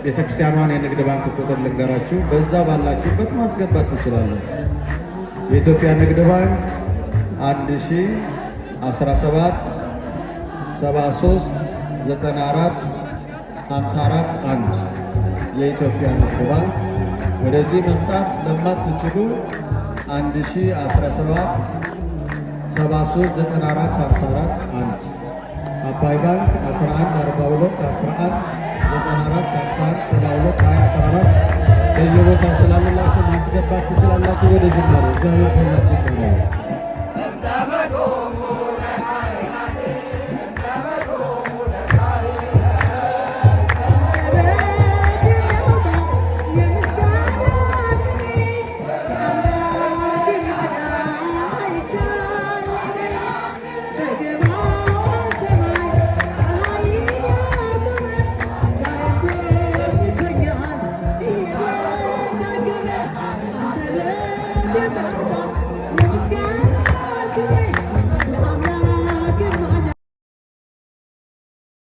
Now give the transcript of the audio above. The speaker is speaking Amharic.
ቤተክርስቲያኗን የንግድ ባንክ ቁጥር ልንገራችሁ፣ በዛ ባላችሁበት ማስገባት ትችላላችሁ። የኢትዮጵያ ንግድ ባንክ 1017 73 94 54 1 የኢትዮጵያ ንግድ ባንክ። ወደዚህ መምጣት ለማትችሉ 1017 73 94 54 1 አባይ ባንክ 11 42 11 94 51 72 20 14 በየቦታው ስላላችሁ ማስገባት ትችላላችሁ። ወደ ዝማሬ እግዚአብሔር ሁላችን ነው። Bye.